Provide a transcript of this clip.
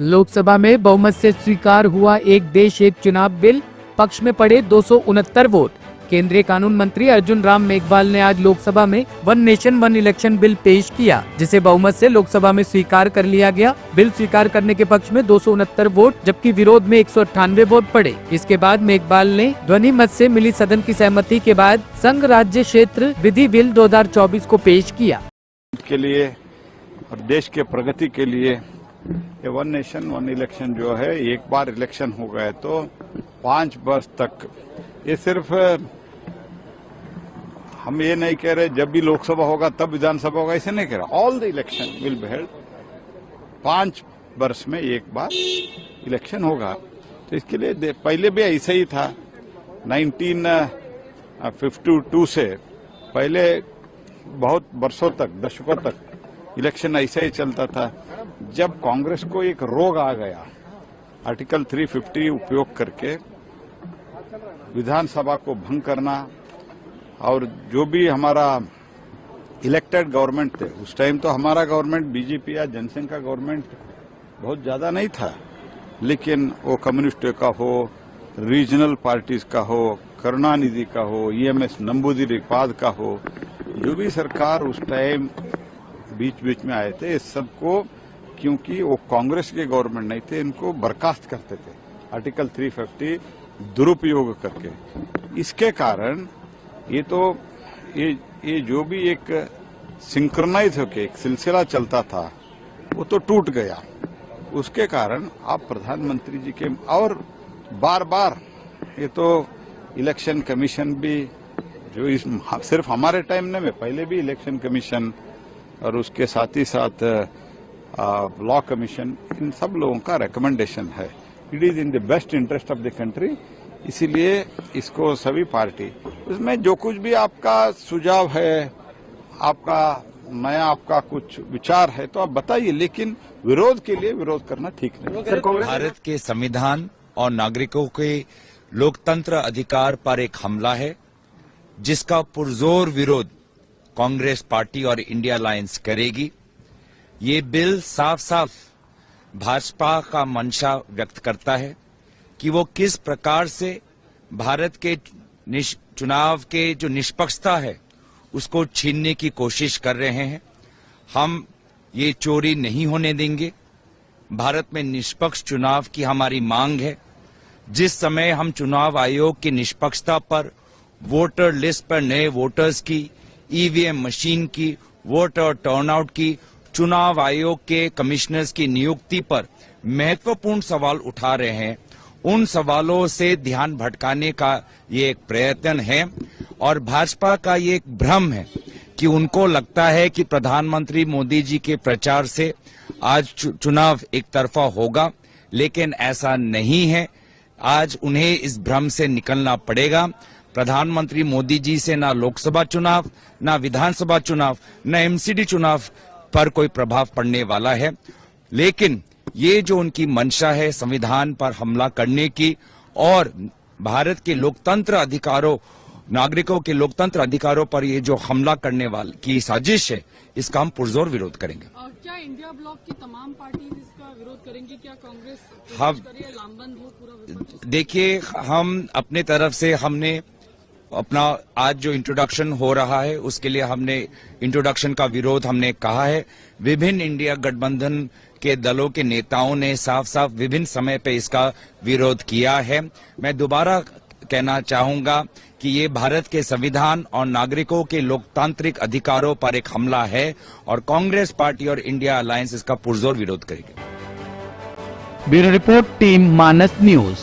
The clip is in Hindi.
लोकसभा में बहुमत से स्वीकार हुआ एक देश एक चुनाव बिल, पक्ष में पड़े 269 वोट। केंद्रीय कानून मंत्री अर्जुन राम मेघवाल ने आज लोकसभा में one nation one election bill पेश किया, जिसे बहुमत से लोकसभा में स्वीकार कर लिया गया। बिल स्वीकार करने के पक्ष में 269 वोट, जबकि विरोध में 198 वोट पड़े। इसके बाद मेघवाल ने ध्वनि मत से मिली सदन की सहमति के बाद संघ राज्य क्षेत्र विधि बिल 2024 को पेश किया। के लिए और देश के प्रगति के लिए ये वन नेशन वन इलेक्शन जो है, एक बार इलेक्शन हो गए तो 5 वर्ष तक, ये सिर्फ हम ये नहीं कह रहे जब भी लोकसभा होगा तब विधानसभा होगा, ऐसे नहीं कह रहे। All the election will be held, 5 वर्ष में एक बार इलेक्शन होगा। तो इसके लिए पहले भी ऐसा ही था। 1952 से पहले बहुत वर्षों तक, दशकों तक इलेक्शन ऐसा ही चलता था। जब कांग्रेस को एक रोग आ गया, आर्टिकल 350 उपयोग करके विधानसभा को भंग करना, और जो भी हमारा इलेक्टेड गवर्नमेंट थे, उस टाइम तो हमारा गवर्नमेंट बीजेपी या जनसंघ का गवर्नमेंट बहुत ज्यादा नहीं था, लेकिन वो कम्युनिस्ट का हो, रीजनल पार्टीज का हो, करुणानिधि का हो, EMS नंबूदिरीपाद का हो, जो भी सरकार उस टाइम बीच बीच में आए थे, इस सबको, क्योंकि वो कांग्रेस के गवर्नमेंट नहीं थे, इनको बर्खास्त करते थे आर्टिकल 350 दुरुपयोग करके। इसके कारण ये जो भी एक सिंक्रोनाइज होके एक सिलसिला चलता था, वो तो टूट गया। उसके कारण आप प्रधानमंत्री जी के, और बार बार ये तो इलेक्शन कमीशन भी, जो सिर्फ हमारे टाइम में पहले भी इलेक्शन कमीशन और उसके साथ ही साथ लॉ कमीशन, इन सब लोगों का रिकमेंडेशन है। It is in the best interest of the country, इसीलिए इसको सभी पार्टी, उसमें जो कुछ भी आपका सुझाव है, आपका कुछ विचार है तो आप बताइए, लेकिन विरोध के लिए विरोध करना ठीक नहीं। भारत के संविधान और नागरिकों के लोकतंत्र अधिकार पर एक हमला है, जिसका पुरजोर विरोध कांग्रेस पार्टी और इंडिया अलायंस करेगी। ये बिल साफ साफ भाजपा का मंशा व्यक्त करता है कि वो किस प्रकार से भारत के चुनाव के जो निष्पक्षता है उसको छीनने की कोशिश कर रहे हैं। हम ये चोरी नहीं होने देंगे। भारत में निष्पक्ष चुनाव की हमारी मांग है। जिस समय हम चुनाव आयोग की निष्पक्षता पर, वोटर लिस्ट पर नए वोटर्स की, EVM मशीन की, वोटर टर्नआउट की, चुनाव आयोग के कमिश्नर्स की नियुक्ति पर महत्वपूर्ण सवाल उठा रहे हैं, उन सवालों से ध्यान भटकाने का ये एक प्रयत्न है। और भाजपा का ये एक भ्रम है कि उनको लगता है कि प्रधानमंत्री मोदी जी के प्रचार से आज चुनाव एक तरफा होगा, लेकिन ऐसा नहीं है। आज उन्हें इस भ्रम से निकलना पड़ेगा। प्रधानमंत्री मोदी जी से ना लोकसभा चुनाव, ना विधानसभा चुनाव, ना MCD चुनाव पर कोई प्रभाव पड़ने वाला है, लेकिन ये जो उनकी मंशा है संविधान पर हमला करने की और भारत के लोकतंत्र अधिकारों, नागरिकों के लोकतंत्र अधिकारों पर ये जो हमला करने वाली की साजिश है, इसका हम पुरजोर विरोध करेंगे। क्या इंडिया ब्लॉक की तमाम पार्टी इसका विरोध करेंगी? क्या कांग्रेस लामबंद हो पूरा? देखिए, हम अपने तरफ से हमने अपना आज जो इंट्रोडक्शन हो रहा है उसके लिए हमने इंट्रोडक्शन का विरोध हमने कहा है। विभिन्न इंडिया गठबंधन के दलों के नेताओं ने साफ साफ विभिन्न समय पे इसका विरोध किया है। मैं दोबारा कहना चाहूंगा कि ये भारत के संविधान और नागरिकों के लोकतांत्रिक अधिकारों पर एक हमला है और कांग्रेस पार्टी और इंडिया अलायंस इसका पुरजोर विरोध करेगी। ब्यूरो रिपोर्ट, टीम मानस न्यूज।